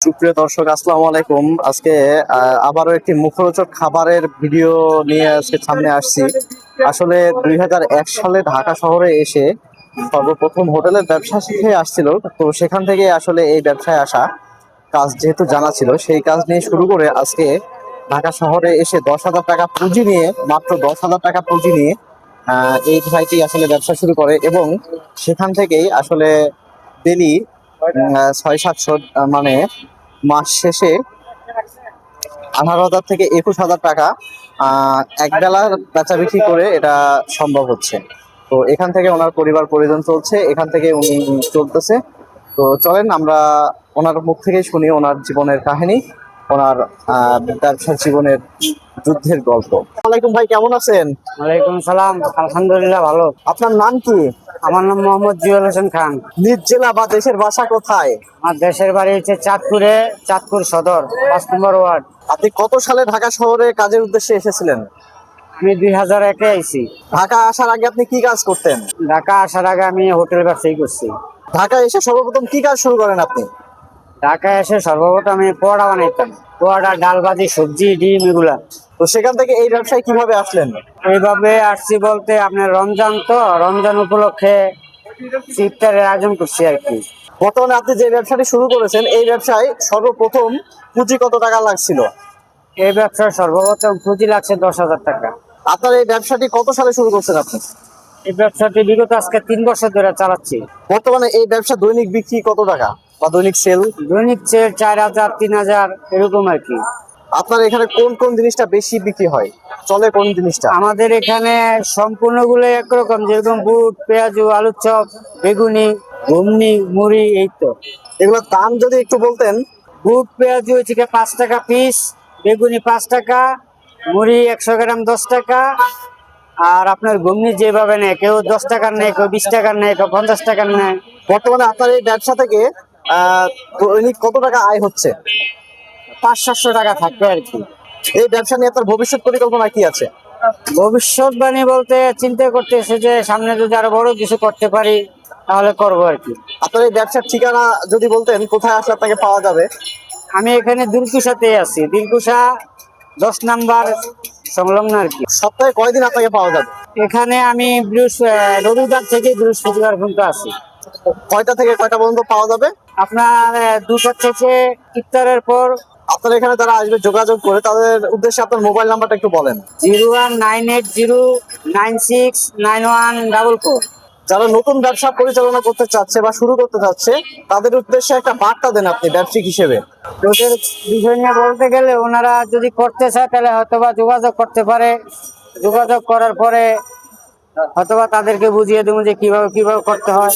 সুপ্রিয় দর্শক, আসসালামু আলাইকুম। আজকে আবারও একটি মুখরোচক খাবারের ভিডিও নিয়ে আজকে সামনে আসছি। আসলে 2001 সালে ঢাকা শহরে এসে সর্বপ্রথম হোটেলের ব্যবসা শিখে আসছিল, তো সেখান থেকে আসলে এই ব্যবসায় আসা কাজ যেহেতু জানা ছিল, সেই কাজ নিয়ে শুরু করে আজকে ঢাকা শহরে এসে 10,000 টাকা পুঁজি নিয়ে, মাত্র 10,000 টাকা পুঁজি নিয়ে এই ভাইটি আসলে ব্যবসা শুরু করে এবং সেখান থেকেই আসলে ডেলি 600-700, মানে মাস শেষে 18,000 থেকে 21,000 টাকা এক বেলা বেচা বিক্রি করে এটা সম্ভব হচ্ছে। তো এখান থেকে ওনার পরিবার পরিজন চলছে, এখান থেকে উনি চলতেছে। তো চলেন আমরা ওনার মুখ থেকেই শুনি ওনার জীবনের কাহিনী, ওনার ব্যবসার জীবনের যুদ্ধের গল্প। ওয়ালাইকুম ভাই, কেমন আছেন? ওয়ালাইকুম সালাম, আলহামদুলিল্লাহ ভালো। আপনার নাম কি? আমার নাম মোহাম্মদ জিয়াউল হোসেন খান। নিজ জেলা বা দেশের বাসা কোথায়? আমার দেশের বাড়ি হচ্ছে চাঁদপুরে, চাঁদপুর সদর 5 নম্বর ওয়ার্ড। আপনি কত সালে ঢাকা শহরে কাজের উদ্দেশ্যে এসেছিলেন? আমি 2001-এ আইছি। ঢাকা আসার আগে আপনি কি কাজ করতেন? ঢাকা আসার আগে আমি হোটেল ব্যবসায়ী করছি। ঢাকা এসে সর্বপ্রথম কি কাজ শুরু করেন আপনি? ঢাকা এসে সর্বপ্রথম আমি পোয়াটা বানাইতাম, পোয়াটা, ডাল ভাজি, সবজি, ডিম এগুলা। তো সেখান থেকে এই ব্যবসায় কিভাবে আসলেন? এইভাবে আসছি বলতে আপনার রমজান, তো রমজান উপলক্ষে ইফতারের আয়োজন করছি আর কি। বর্তমানে আপনি যে ব্যবসাটি শুরু করেছেন, এই ব্যবসায় সর্বপ্রথম পুঁজি কত টাকা লাগছিল? এই ব্যবসার সর্বপ্রথম পুঁজি লাগছে 10,000 টাকা। আপনার এই ব্যবসাটি কত সালে শুরু করছেন আপনি? এই ব্যবসাটি বিগত আজকে 3 বছর ধরে চালাচ্ছি। বর্তমানে এই ব্যবসা দৈনিক বিক্রি কত টাকা বা দৈনিক সেল? দৈনিক চেয়ে 4,000, 3,000 এরকম আর কি। আপনার এখানে কোন কোন জিনিসটা বেশি বিক্রি হয়, চলে কোন জিনিসটা? আমাদের এখানে সম্পূর্ণগুলো একরকম, যেরকম বুট, পেঁয়াজু, আলুর চপ, বেগুনি, ঘুগনি, মুড়ি, এই তো। এগুলোর দাম যদি একটু বলতেন। বুট পেঁয়াজু হচ্ছে 5 টাকা পিস, বেগুনি 5 টাকা, মুড়ি 100 গ্রাম 10 টাকা। আর আপনার ঘুগনি যেভাবে নেয়, কেউ 10 টাকার নেয়, কেউ 20 টাকার নেয়, কেউ 50 টাকার নেয়। বর্তমানে আপনার এই ব্যবসা থেকে দৈনিক কত টাকা আয় হচ্ছে? 500-700 টাকা থাকবে আর কি। এই ব্যবসা নিয়ে আপনার ভবিষ্যৎ পরিকল্পনা কি আছে? ভবিষ্যৎবাণী বলতে চিন্তা করতেছে যে সামনে যদি আরো বড় কিছু করতে পারি তাহলে করবো আর কি। আপনার এই ব্যবসার ঠিকানা যদি বলতেন, কোথায় আসলে আপনাকে পাওয়া যাবে? আমি এখানে দিলকুশাতে আছি, দিলকুশা 10 নাম্বার সংলগ্ন আর কি। সপ্তাহে কয়দিন আপনাকে পাওয়া যাবে? এখানে আমি রবিবার থেকে বৃহস্পতিবার পর্যন্ত আছি। কয়টা থেকে কয়টা পর্যন্ত পাওয়া যাবে? আপনার 2টা থেকে ইফতারের পর। আপনার এখানে যারা আসবে যোগাযোগ করে, তাদের উদ্দেশ্যে আপনার মোবাইল নাম্বারটা একটু বলেন। 019809699144। যারা নতুন ব্যবসা পরিচালনা করতে চাচ্ছে বা শুরু করতে চাচ্ছে, তাদের উদ্দেশ্যে একটা বার্তা দেন আপনি ব্যবসায়িক হিসেবে। ওদের বিষয় নিয়ে বলতে গেলে, ওনারা যদি করতে চায় তাহলে হয়তোবা যোগাযোগ করতে পারে। যোগাযোগ করার পরে হয়তোবা তাদেরকে বুঝিয়ে দেবো যে কিভাবে কিভাবে করতে হয়।